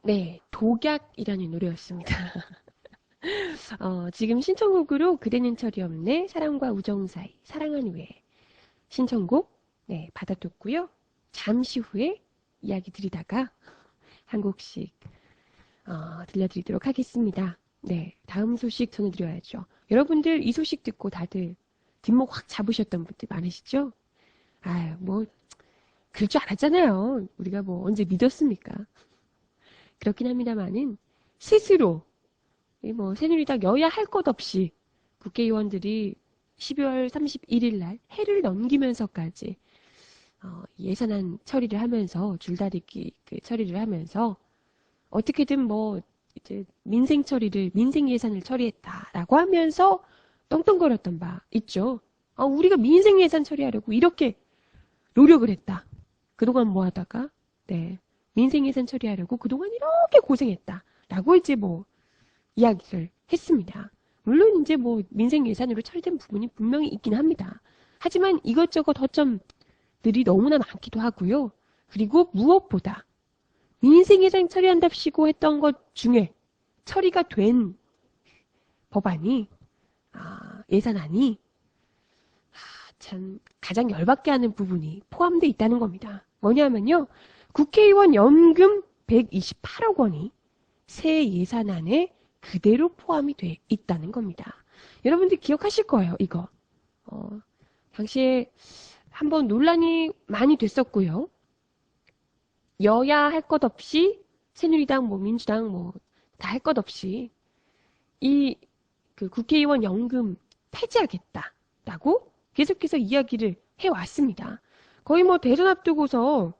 네, 독약이라는 노래였습니다. 지금 신청곡으로 그대는 철이 없네, 사랑과 우정 사이, 사랑한 후에 신청곡 네, 받아뒀고요. 잠시 후에 이야기 드리다가 한 곡씩 들려드리도록 하겠습니다. 네, 다음 소식 전해드려야죠. 여러분들 이 소식 듣고 다들 뒷목 확 잡으셨던 분들 많으시죠? 아유, 뭐 그럴 줄 알았잖아요. 우리가 뭐 언제 믿었습니까? 그렇긴 합니다만은 스스로 뭐 새누리당 여야 할 것 없이 국회의원들이 12월 31일 날 해를 넘기면서까지 예산안 처리를 하면서 줄다리기 그 처리를 하면서 어떻게든 뭐 이제 민생 예산을 처리했다라고 하면서 떵떵거렸던 바 있죠. 우리가 민생 예산 처리하려고 이렇게 노력을 했다. 그동안 뭐 하다가 네 민생 예산 처리하려고 그동안 이렇게 고생했다라고 이제 뭐 이야기를 했습니다. 물론 이제 뭐 민생 예산으로 처리된 부분이 분명히 있긴 합니다. 하지만 이것저것 허점들이 너무나 많기도 하고요. 그리고 무엇보다 민생 예산 처리한답시고 했던 것 중에 처리가 된 법안이 예산안이 참 가장 열받게 하는 부분이 포함되어 있다는 겁니다. 뭐냐면요. 국회의원 연금 128억 원이 새 예산안에 그대로 포함이 돼 있다는 겁니다. 여러분들 기억하실 거예요, 이거. 당시에 한번 논란이 많이 됐었고요. 여야 할 것 없이 새누리당, 뭐 민주당, 뭐 다 할 것 없이 그 국회의원 연금 폐지하겠다라고 계속해서 이야기를 해왔습니다. 거의 뭐 대선 앞두고서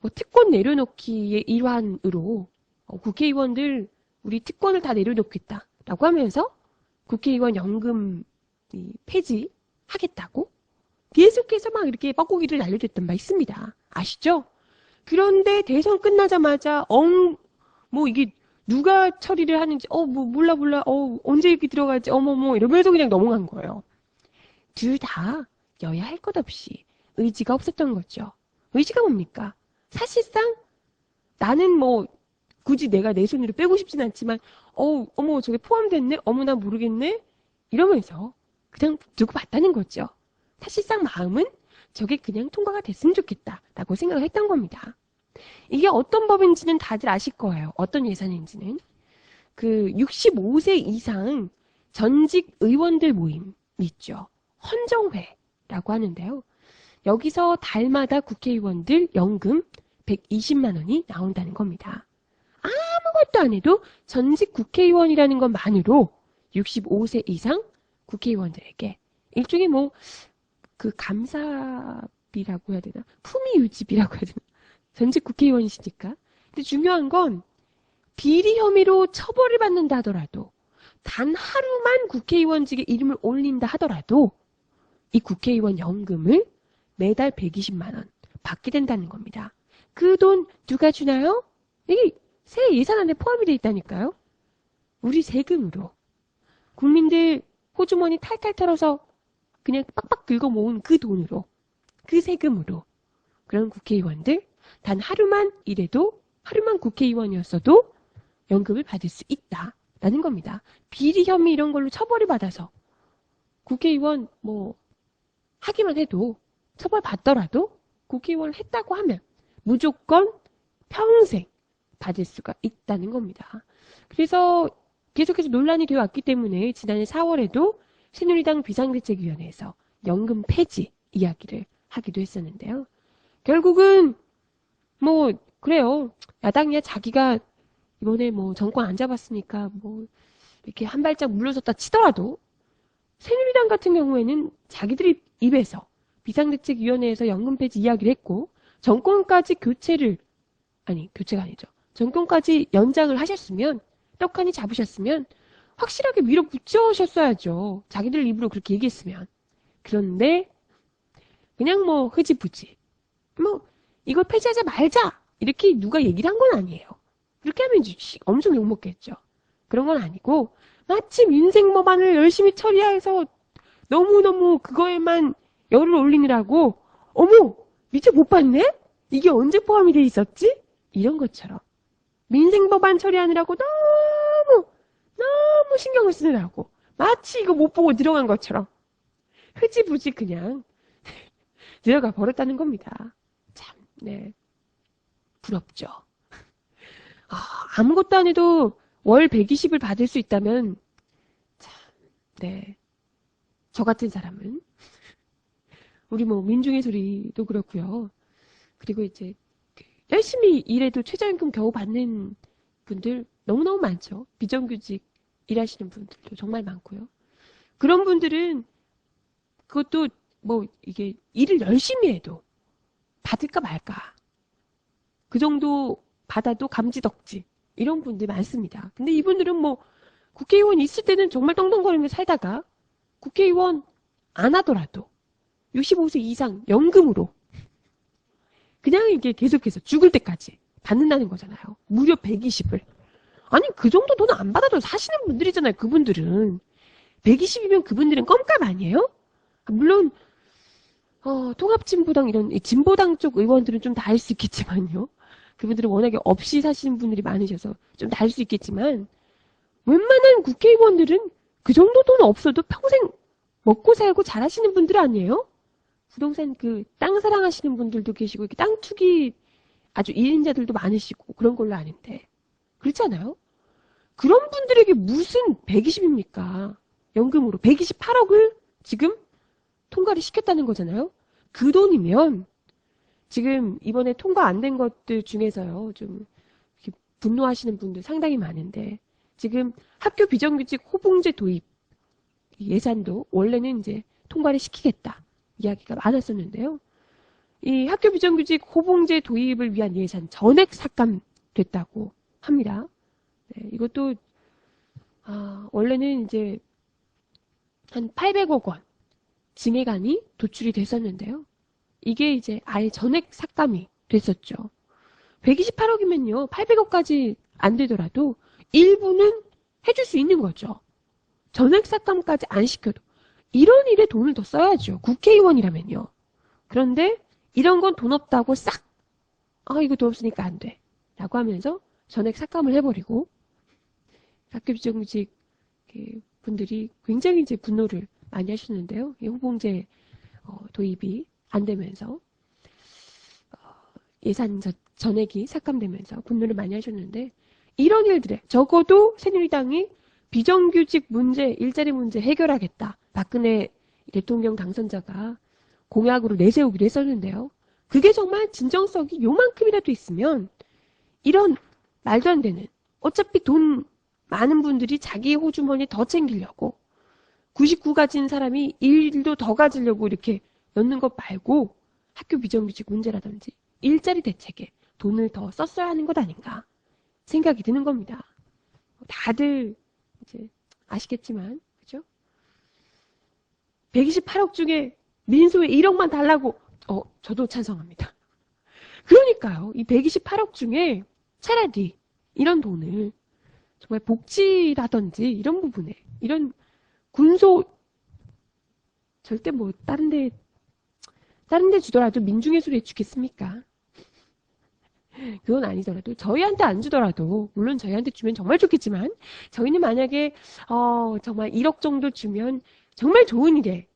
뭐 특권 내려놓기의 일환으로 국회의원들 우리 특권을 다 내려놓겠다라고 하면서 국회의원 연금 폐지하겠다고 계속해서 막 이렇게 뻐꾸기를 날려줬던 바 있습니다. 아시죠? 그런데 대선 끝나자마자 뭐 이게 누가 처리를 하는지 뭐 몰라 언제 이렇게 들어갈지 어머머 이러면서 그냥 넘어간 거예요. 둘 다 여야 할 것 없이 의지가 없었던 거죠. 의지가 뭡니까? 사실상 나는 뭐 굳이 내가 내 손으로 빼고 싶진 않지만 어머 저게 포함됐네? 어머 나 모르겠네? 이러면서 그냥 두고 봤다는 거죠. 사실상 마음은 저게 그냥 통과가 됐으면 좋겠다라고 생각을 했던 겁니다. 이게 어떤 법인지는 다들 아실 거예요. 어떤 예산인지는. 그 65세 이상 전직 의원들 모임 있죠. 헌정회라고 하는데요. 여기서 달마다 국회의원들 연금 120만 원이 나온다는 겁니다. 아무것도 안 해도 전직 국회의원이라는 것만으로 65세 이상 국회의원들에게 일종의 뭐 그 감사비라고 해야 되나? 품위 유지비라고 해야 되나? 전직 국회의원이시니까. 근데 중요한 건 비리 혐의로 처벌을 받는다 하더라도 단 하루만 국회의원직에 이름을 올린다 하더라도 이 국회의원 연금을 매달 120만 원 받게 된다는 겁니다. 그 돈 누가 주나요? 이게 새 예산안에 포함이 돼 있다니까요. 우리 세금으로. 국민들 호주머니 탈탈 털어서 그냥 빡빡 긁어 모은 그 돈으로, 그 세금으로 그런 국회의원들 단 하루만 일해도 하루만 국회의원이었어도 연금을 받을 수 있다라는 겁니다. 비리 혐의 이런 걸로 처벌을 받아서 국회의원 뭐 하기만 해도 처벌받더라도 국회의원을 했다고 하면 무조건 평생 받을 수가 있다는 겁니다. 그래서 계속해서 논란이 되어 왔기 때문에 지난해 4월에도 새누리당 비상대책위원회에서 연금 폐지 이야기를 하기도 했었는데요. 결국은 뭐 그래요. 야당이야 자기가 이번에 뭐 정권 안 잡았으니까 뭐 이렇게 한 발짝 물러섰다 치더라도 새누리당 같은 경우에는 자기들이 입에서 비상대책위원회에서 연금 폐지 이야기를 했고 정권까지 교체가 아니죠. 정권까지 연장을 하셨으면 떡하니 잡으셨으면 확실하게 밀어붙여셨어야죠. 자기들 입으로 그렇게 얘기했으면. 그런데 그냥 뭐 흐지부지 뭐 이걸 폐지하자 말자 이렇게 누가 얘기를 한 건 아니에요. 그렇게 하면 엄청 욕먹겠죠. 그런 건 아니고 마치 민생 법안을 열심히 처리해서 너무너무 그거에만 열을 올리느라고 어머 미처 못 봤네? 이게 언제 포함이 돼 있었지? 이런 것처럼 민생법안 처리하느라고 너무 신경을 쓰느라고 마치 이거 못 보고 들어간 것처럼 흐지부지 그냥 들어가 버렸다는 겁니다. 참, 네. 부럽죠. 아무것도 안 해도 월 120을 받을 수 있다면, 참, 네. 저 같은 사람은. 우리 뭐, 민중의 소리도 그렇고요. 그리고 이제, 열심히 일해도 최저임금 겨우 받는 분들 너무너무 많죠. 비정규직 일하시는 분들도 정말 많고요. 그런 분들은, 그것도 뭐, 이게 일을 열심히 해도 받을까 말까. 그 정도 받아도 감지덕지. 이런 분들 많습니다. 근데 이분들은 뭐 국회의원 있을 때는 정말 떵떵거리며 살다가 국회의원 안 하더라도 65세 이상 연금으로 그냥 이게 계속해서 죽을 때까지 받는다는 거잖아요. 무려 120을. 아니 그 정도 돈 안 받아도 사시는 분들이잖아요. 그분들은. 120이면 그분들은 껌값 아니에요? 물론 통합진보당 이런 진보당 쪽 의원들은 좀 다 할 수 있겠지만요. 그분들은 워낙에 없이 사시는 분들이 많으셔서 좀 다 할 수 있겠지만 웬만한 국회의원들은 그 정도 돈 없어도 평생 먹고 살고 잘하시는 분들 아니에요? 부동산 땅 사랑하시는 분들도 계시고 이렇게 땅 투기 아주 1인자들도 많으시고 그런 걸로 아는데 그렇잖아요? 그런 분들에게 무슨 120입니까? 연금으로 128억을 지금 통과를 시켰다는 거잖아요? 그 돈이면 지금 이번에 통과 안 된 것들 중에서요, 좀 분노하시는 분들 상당히 많은데, 지금 학교 비정규직 호봉제 도입 예산도 원래는 이제 통과를 시키겠다 이야기가 많았었는데요. 이 학교 비정규직 호봉제 도입을 위한 예산 전액 삭감됐다고 합니다. 네, 이것도 원래는 이제 한 800억 원 증액안이 도출이 됐었는데요. 이게 이제 아예 전액 삭감이 됐었죠. 128억이면요. 800억까지 안 되더라도 일부는 해줄 수 있는 거죠. 전액 삭감까지 안 시켜도. 이런 일에 돈을 더 써야죠. 국회의원이라면요. 그런데 이런 건 돈 없다고 싹 이거 돈 없으니까 안 돼. 라고 하면서 전액 삭감을 해버리고 학교 비정규직 분들이 굉장히 이제 분노를 많이 하셨는데요. 이 호봉제 도입이 안 되면서 예산 전액이 삭감되면서 분노를 많이 하셨는데 이런 일들에 적어도 새누리당이 비정규직 문제, 일자리 문제 해결하겠다. 박근혜 대통령 당선자가 공약으로 내세우기로 했었는데요. 그게 정말 진정성이 요만큼이라도 있으면 이런 말도 안 되는 어차피 돈 많은 분들이 자기 호주머니 더 챙기려고 99 가진 사람이 1도 더 가지려고 이렇게 넣는 것 말고 학교 비정규직 문제라든지 일자리 대책에 돈을 더 썼어야 하는 것 아닌가 생각이 드는 겁니다. 다들 이제 아시겠지만 그죠? 128억 중에 민소에 1억만 달라고 저도 찬성합니다. 그러니까요. 이 128억 중에 차라리 이런 돈을 정말 복지라든지 이런 부분에 이런 군소 절대 뭐 다른 데 주더라도 민중의 소리에 주겠습니까? 그건 아니더라도 저희한테 안 주더라도 물론 저희한테 주면 정말 좋겠지만 저희는 만약에 정말 1억 정도 주면 정말 좋은 일에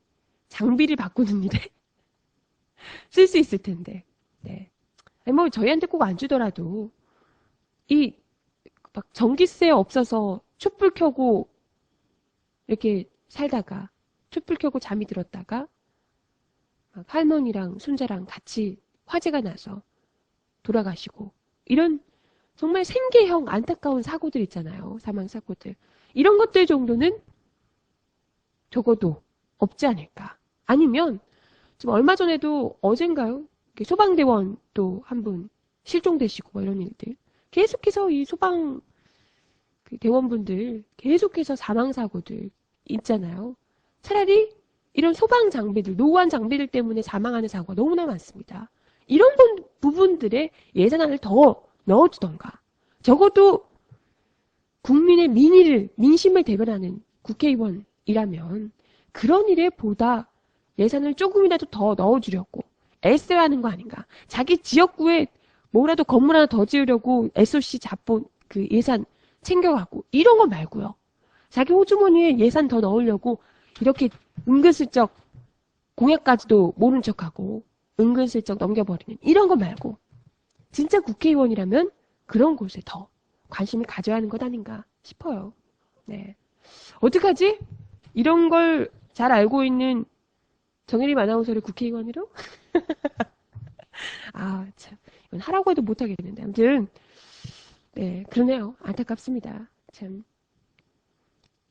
장비를 바꾸는 일에 쓸 수 있을 텐데 네. 아니 뭐 저희한테 꼭 안 주더라도 이 막 전기세 없어서 촛불 켜고 이렇게 살다가 촛불 켜고 잠이 들었다가 막 할머니랑 손자랑 같이 화재가 나서 돌아가시고 이런 정말 생계형 안타까운 사고들 있잖아요. 사망 사고들. 이런 것들 정도는 적어도 없지 않을까. 아니면 좀 얼마 전에도 어젠가요? 소방대원 또 한 분 실종되시고 뭐 이런 일들. 계속해서 이 소방 대원분들 계속해서 사망사고들 있잖아요. 차라리 이런 소방 장비들, 노후한 장비들 때문에 사망하는 사고가 너무나 많습니다. 이런 부분들에 예산안을 더 넣어주던가. 적어도 국민의 민심을 대변하는 국회의원이라면 그런 일에 보다 예산을 조금이라도 더 넣어주려고 애써야 하는 거 아닌가. 자기 지역구에 뭐라도 건물 하나 더 지으려고 SOC 자본 그 예산 챙겨가고 이런 거 말고요. 자기 호주머니에 예산 더 넣으려고 이렇게 은근슬쩍 공약까지도 모른 척하고 은근슬쩍 넘겨버리는 이런 거 말고 진짜 국회의원이라면 그런 곳에 더 관심을 가져야 하는 것 아닌가 싶어요. 네. 어떡하지? 이런 걸 잘 알고 있는 정혜림 아나운서를 국회의원으로? 아, 참. 이건 하라고 해도 못하겠는데. 아무튼, 네, 그러네요. 안타깝습니다. 참.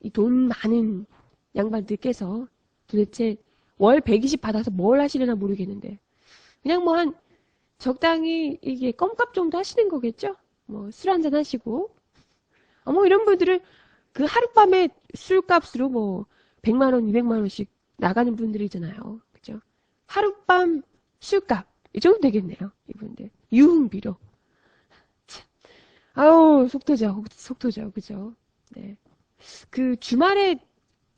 이 돈 많은 양반들께서 도대체 월 120 받아서 뭘 하시려나 모르겠는데. 그냥 뭐 적당히 이게 껌값 정도 하시는 거겠죠? 뭐 술 한잔 하시고. 뭐 이런 분들은 그 하룻밤에 술값으로 뭐 100만 원, 200만 원씩 나가는 분들이잖아요. 그죠? 하룻밤 술값. 이 정도 되겠네요. 이분들. 유흥비로. 참. 아우, 속 터져. 속 터져. 그죠? 네. 그 주말에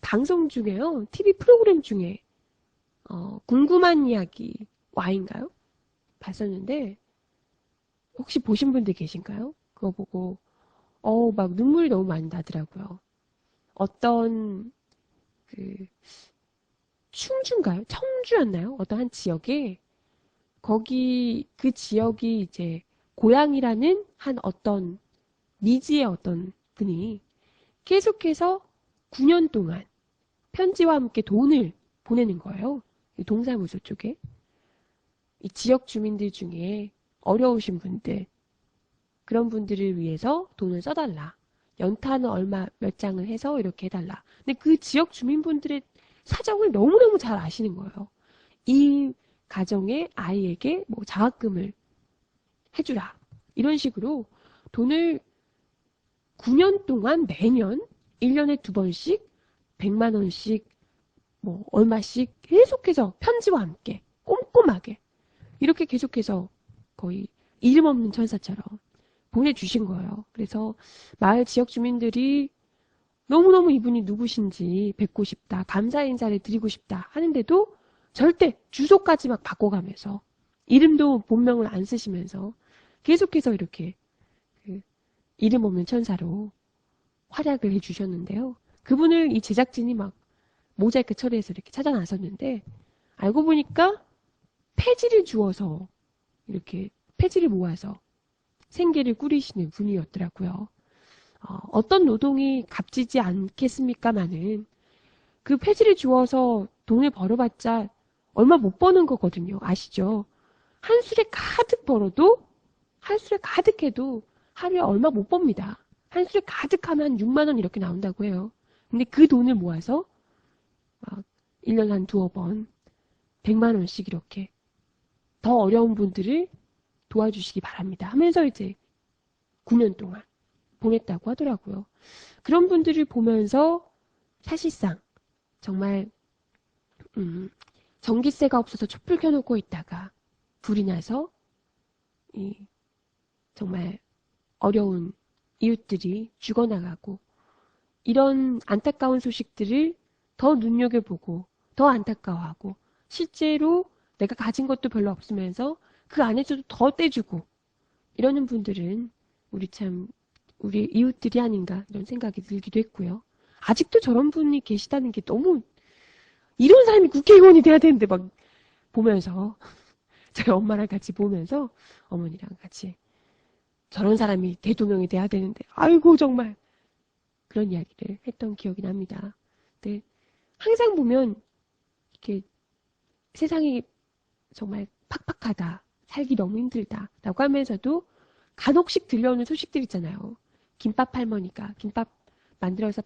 방송 중에요. TV 프로그램 중에 궁금한 이야기 와인가요? 봤었는데 혹시 보신 분들 계신가요? 그거 보고 막 눈물이 너무 많이 나더라고요. 어떤 그 충주인가요? 청주였나요? 어떤 한 지역에 거기 그 지역이 이제 고향이라는 한 어떤 미지의 어떤 분이 계속해서 9년 동안 편지와 함께 돈을 보내는 거예요. 동사무소 쪽에. 이 지역 주민들 중에 어려우신 분들, 그런 분들을 위해서 돈을 써달라. 연탄은 얼마 몇 장을 해서 이렇게 해달라. 근데 그 지역 주민분들의 사정을 너무너무 잘 아시는 거예요. 이 가정의 아이에게 뭐 장학금을 해주라. 이런 식으로 돈을 9년 동안 매년 1년에 2번씩 100만 원씩 뭐 얼마씩 계속해서 편지와 함께 꼼꼼하게 이렇게 계속해서 거의 이름 없는 천사처럼 보내주신 거예요. 그래서 마을 지역 주민들이 너무너무 이분이 누구신지 뵙고 싶다, 감사 인사를 드리고 싶다 하는데도 절대 주소까지 막 바꿔가면서 이름도 본명을 안 쓰시면서 계속해서 이렇게 그 이름 없는 천사로 활약을 해주셨는데요. 그분을 이 제작진이 막 모자이크 처리해서 이렇게 찾아 나섰는데 알고 보니까 폐지를 주어서 이렇게 폐지를 모아서 생계를 꾸리시는 분이었더라고요. 어떤 노동이 값지지 않겠습니까마는 그 폐지를 주어서 돈을 벌어봤자 얼마 못 버는 거거든요. 아시죠? 한 술에 가득 벌어도 한 술에 가득해도 하루에 얼마 못 법니다. 한 술에 가득하면 한 6만 원 이렇게 나온다고 해요. 근데 그 돈을 모아서 막 1년 한 두어 번 100만 원씩 이렇게 더 어려운 분들을 도와주시기 바랍니다 하면서 이제 9년 동안 보냈다고 하더라고요. 그런 분들을 보면서 사실상 정말 전기세가 없어서 촛불 켜놓고 있다가 불이 나서 이 정말 어려운 이웃들이 죽어나가고 이런 안타까운 소식들을 더 눈여겨보고 더 안타까워하고 실제로 내가 가진 것도 별로 없으면서 그 안에서도 더 떼주고 이러는 분들은 우리 이웃들이 아닌가 이런 생각이 들기도 했고요. 아직도 저런 분이 계시다는 게 너무 이런 사람이 국회의원이 돼야 되는데 막 보면서 저희 엄마랑 같이 보면서 어머니랑 같이 저런 사람이 대통령이 돼야 되는데 아이고 정말 그런 이야기를 했던 기억이 납니다. 근데 항상 보면 이렇게 세상이 정말 팍팍하다, 살기 너무 힘들다 라고 하면서도 간혹씩 들려오는 소식들 있잖아요. 김밥 할머니가 김밥 만들어서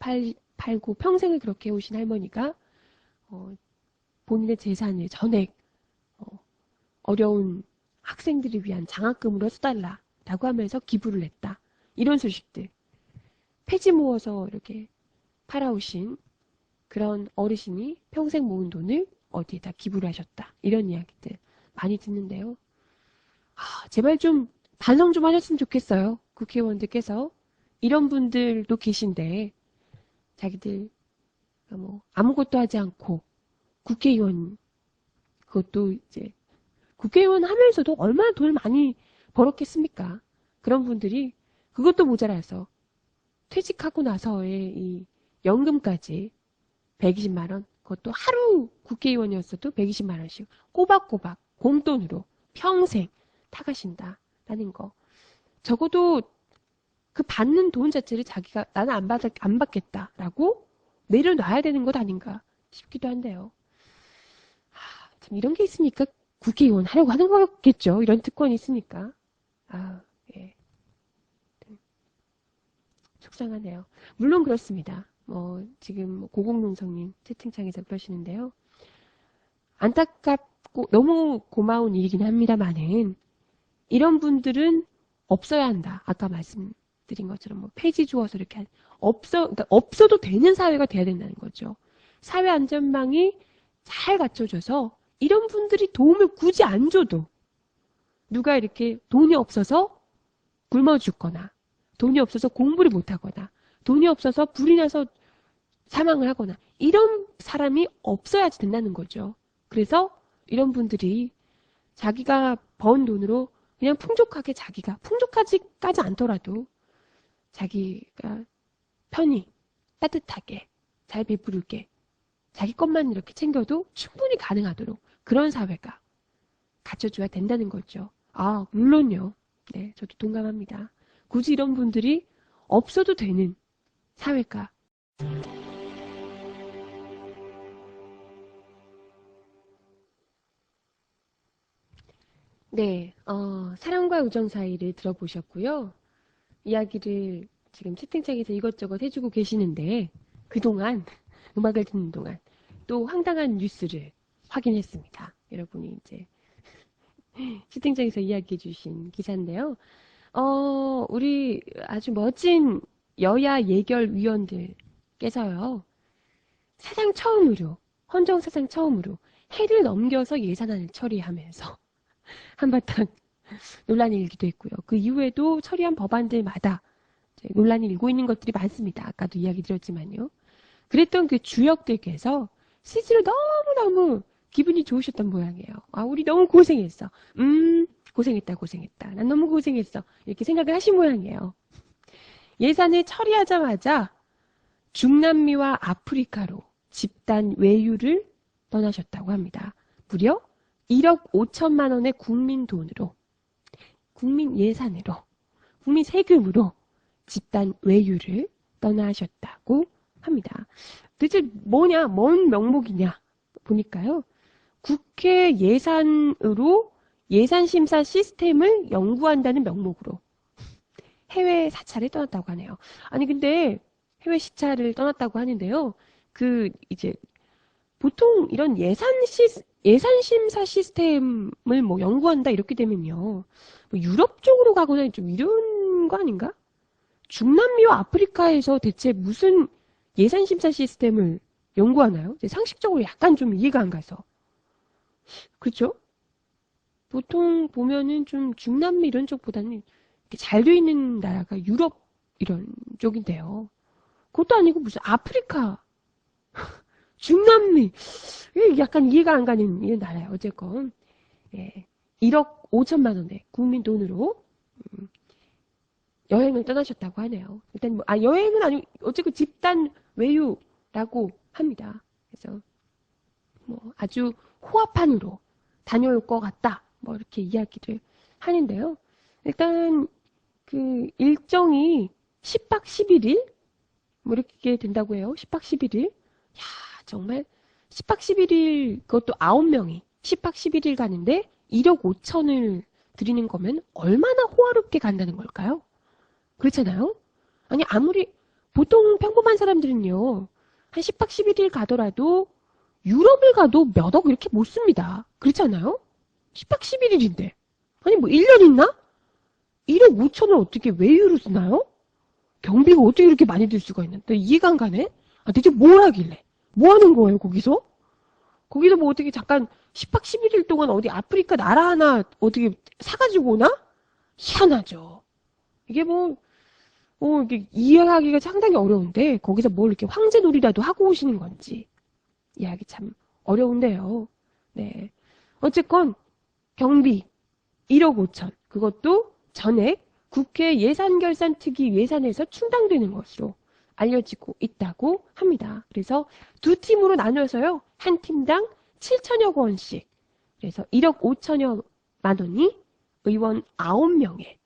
팔고 평생을 그렇게 해오신 할머니가 본인의 재산을 전액 어려운 학생들을 위한 장학금으로 써달라 라고 하면서 기부를 했다. 이런 소식들. 폐지 모아서 이렇게 팔아오신 그런 어르신이 평생 모은 돈을 어디에다 기부를 하셨다. 이런 이야기들 많이 듣는데요. 제발 좀 반성 좀 하셨으면 좋겠어요. 국회의원들께서. 이런 분들도 계신데 자기들 뭐 아무것도 하지 않고 국회의원 그것도 이제 국회의원 하면서도 얼마나 돈을 많이 벌었겠습니까? 그런 분들이 그것도 모자라서 퇴직하고 나서의 이 연금까지 120만 원, 그것도 하루 국회의원이었어도 120만 원씩 꼬박꼬박 공돈으로 평생 타가신다라는 거. 적어도 그 받는 돈 자체를 자기가 나는 안 받겠다라고 내려놔야 되는 것 아닌가 싶기도 한데요. 참 이런 게 있으니까 국회의원 하려고 하는 거겠죠. 이런 특권이 있으니까. 예. 속상하네요. 물론 그렇습니다. 지금 고공농성님 채팅창에서 그러시는데요. 안타깝고 너무 고마운 일이긴 합니다만은 이런 분들은 없어야 한다. 아까 말씀드린 것처럼 뭐 폐지 주어서 이렇게 그러니까 없어도 되는 사회가 돼야 된다는 거죠. 사회 안전망이 잘 갖춰져서 이런 분들이 도움을 굳이 안 줘도 누가 이렇게 돈이 없어서 굶어 죽거나 돈이 없어서 공부를 못 하거나 돈이 없어서 불이 나서 사망을 하거나 이런 사람이 없어야지 된다는 거죠. 그래서 이런 분들이 자기가 번 돈으로 그냥 풍족하지까지 않더라도 자기가 편히 따뜻하게 잘 베풀게 자기 것만 이렇게 챙겨도 충분히 가능하도록 그런 사회가 갖춰줘야 된다는 거죠. 물론요. 네, 저도 동감합니다. 굳이 이런 분들이 없어도 되는 사회가. 네, 사랑과 우정 사이를 들어보셨고요. 이야기를 지금 채팅창에서 이것저것 해주고 계시는데 그동안 음악을 듣는 동안 또 황당한 뉴스를 확인했습니다. 여러분이 이제 채팅창에서 이야기해 주신 기사인데요. 우리 아주 멋진 여야 예결위원들께서요. 헌정 사상 처음으로 해를 넘겨서 예산안을 처리하면서 한바탕 논란이 일기도 했고요. 그 이후에도 처리한 법안들마다 논란이 일고 있는 것들이 많습니다. 아까도 이야기 드렸지만요. 그랬던 그 주역들께서 스스로 너무너무 기분이 좋으셨던 모양이에요. 우리 너무 고생했어. 고생했다. 난 너무 고생했어. 이렇게 생각을 하신 모양이에요. 예산을 처리하자마자 중남미와 아프리카로 집단 외유를 떠나셨다고 합니다. 무려 1억 5천만 원의 국민 돈으로, 국민 예산으로, 국민 세금으로 집단 외유를 떠나셨다고 합니다. 도대체 뭔 명목이냐 보니까요. 국회 예산으로 예산심사 시스템을 연구한다는 명목으로 해외 사찰을 떠났다고 하네요. 아니 근데 해외 시찰을 떠났다고 하는데요. 이제 보통 이런 예산심사 시스템을 뭐 연구한다 이렇게 되면요. 뭐 유럽 쪽으로 가거나 좀 이런 거 아닌가? 중남미와 아프리카에서 대체 무슨 예산심사 시스템을 연구하나요? 상식적으로 약간 좀 이해가 안 가서. 그렇죠? 보통 보면은 좀 중남미 이런 쪽보다는 잘 돼 있는 나라가 유럽 이런 쪽인데요. 그것도 아니고 무슨 아프리카, 중남미, 약간 이해가 안 가는 이런 나라예요. 어쨌건 1억 5천만 원의 국민 돈으로 여행을 떠나셨다고 하네요. 일단 여행은 아니고 어쨌든 집단 외유라고 합니다. 그래서 아주 호화판으로 다녀올 것 같다. 이렇게 이야기를 하는데요. 일단 그 일정이 10박 11일 이렇게 된다고 해요. 10박 11일. 야, 정말 10박 11일 그것도 9명이 10박 11일 가는데 1억 5천을 드리는 거면 얼마나 호화롭게 간다는 걸까요? 그렇잖아요? 아니 아무리 보통 평범한 사람들은요. 한 10박 11일 가더라도 유럽을 가도 몇 억 이렇게 못 씁니다. 그렇잖아요? 10박 11일인데. 아니 1년 있나? 1억 5천을 어떻게 외유로 쓰나요? 경비가 어떻게 이렇게 많이 들 수가 있나? 또 이해가 안 가네? 대체 뭘 하길래? 뭐 하는 거예요, 거기서? 거기서 뭐 어떻게 잠깐 10박 11일 동안 어디 아프리카 나라 하나 어떻게 사가지고 오나? 희한하죠. 이게 이게 이해하기가 상당히 어려운데, 거기서 뭘 이렇게 황제놀이라도 하고 오시는 건지, 이해하기 참 어려운데요. 네. 어쨌건, 경비 1억 5천. 그것도 전액 국회 예산결산특위 예산에서 충당되는 것으로 알려지고 있다고 합니다. 그래서 두 팀으로 나눠서요. 한 팀당 7천여 원씩. 그래서 1억 5천여만 원이 의원 9명의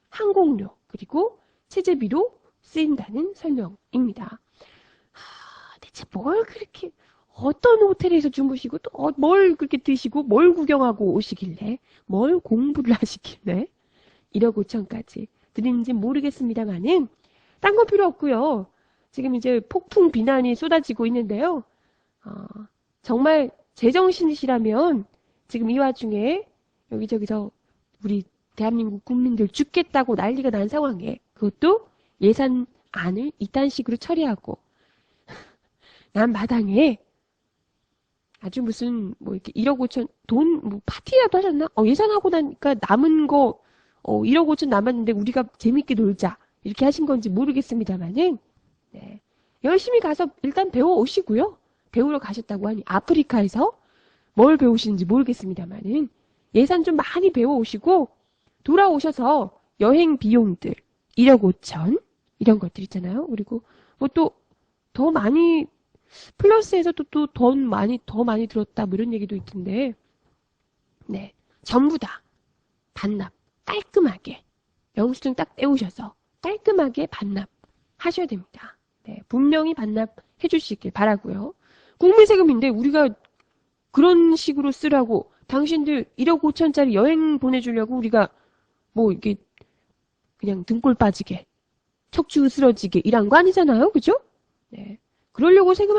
항공료 그리고 체재비로 쓰인다는 설명입니다. 대체 뭘 그렇게 어떤 호텔에서 주무시고 또 뭘 그렇게 드시고 뭘 구경하고 오시길래 뭘 공부를 하시길래 1억 5천까지 드리는지 모르겠습니다만은 딴 건 필요 없고요. 지금 이제 폭풍 비난이 쏟아지고 있는데요. 정말 제정신이시라면 지금 이 와중에 여기저기서 우리 대한민국 국민들 죽겠다고 난리가 난 상황에 그것도 예산안을 이딴 식으로 처리하고 난 마당에 아주 무슨 뭐 이렇게 1억 5천 돈 뭐 파티라도 하셨나? 예산하고 나니까 남은 거 1억 5천 남았는데 우리가 재밌게 놀자 이렇게 하신 건지 모르겠습니다만은 네. 열심히 가서 일단 배워 오시고요. 배우러 가셨다고 하니 아프리카에서 뭘 배우시는지 모르겠습니다만은 예산 좀 많이 배워 오시고 돌아오셔서 여행 비용들 1억 5천 이런 것들 있잖아요. 그리고 뭐 또 더 많이 플러스해서 또 더 많이 들었다 뭐 이런 얘기도 있던데 네 전부 다 반납 깔끔하게 영수증 딱 떼우셔서 깔끔하게 반납하셔야 됩니다. 네, 분명히 반납해 주시길 바라고요. 국민 세금인데 우리가 그런 식으로 쓰라고 당신들 1억 5천짜리 여행 보내주려고 우리가 뭐 이게 그냥 등골 빠지게 척추 쓰러지게 일한 거 아니잖아요. 그죠? 네. 그러려고 세금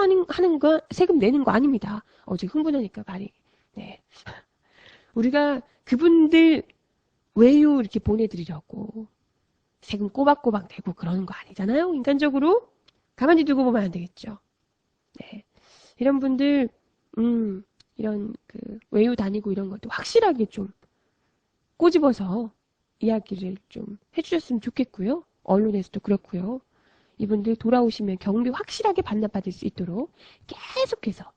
내는 거 아닙니다. 어제 흥분하니까 말이. 네. 우리가 그분들 외유 이렇게 보내드리려고 세금 꼬박꼬박 내고 그러는 거 아니잖아요. 인간적으로 가만히 두고 보면 안 되겠죠. 네. 이런 분들 이런 그 외유 다니고 이런 것도 확실하게 좀 꼬집어서 이야기를 좀 해주셨으면 좋겠고요. 언론에서도 그렇고요. 이분들 돌아오시면 경비 확실하게 반납받을 수 있도록 계속해서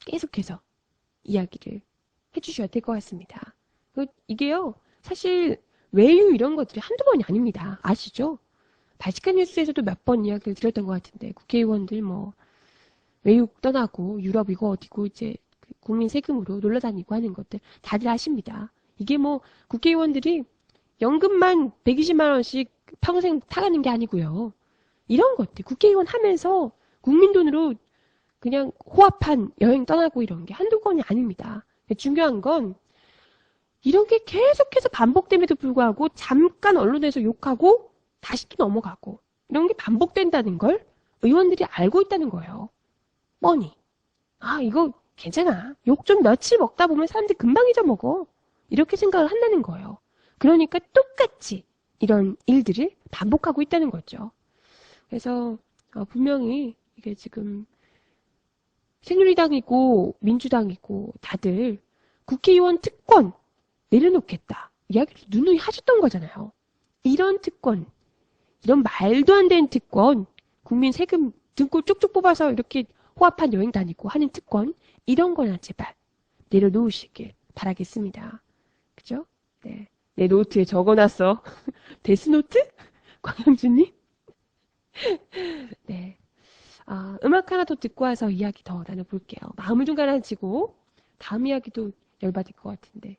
계속해서 이야기를 해주셔야 될 것 같습니다. 이게요. 사실 외유 이런 것들이 한두 번이 아닙니다. 아시죠? 바지칸 뉴스에서도 몇 번 이야기를 드렸던 것 같은데 국회의원들 뭐 외국 떠나고 유럽 이거 어디고 이제 국민 세금으로 놀러 다니고 하는 것들 다들 아십니다. 이게 뭐 국회의원들이 연금만 120만 원씩 평생 타가는 게 아니고요. 이런 것들 국회의원 하면서 국민 돈으로 그냥 호합한 여행 떠나고 이런 게 한두 번이 아닙니다. 중요한 건 이런 게 계속해서 반복됨에도 불구하고 잠깐 언론에서 욕하고 다시 또 넘어가고 이런 게 반복된다는 걸 의원들이 알고 있다는 거예요. 뻔히. 이거 괜찮아. 욕 좀 며칠 먹다 보면 사람들이 금방 잊어먹어. 이렇게 생각을 한다는 거예요. 그러니까 똑같이 이런 일들을 반복하고 있다는 거죠. 그래서 분명히 이게 지금 새누리당이고 민주당이고 다들 국회의원 특권 내려놓겠다. 이야기를 누누이 하셨던 거잖아요. 이런 특권, 이런 말도 안 되는 특권, 국민 세금 등골 쭉쭉 뽑아서 이렇게 호합한 여행 다니고 하는 특권, 이런 거나 제발 내려놓으시길 바라겠습니다. 그죠? 네. 내 노트에 적어놨어. 데스노트? 광영준님? 네. 음악 하나 더 듣고 와서 이야기 더 나눠볼게요. 마음을 좀 가라앉히고 다음 이야기도 열받을 것 같은데.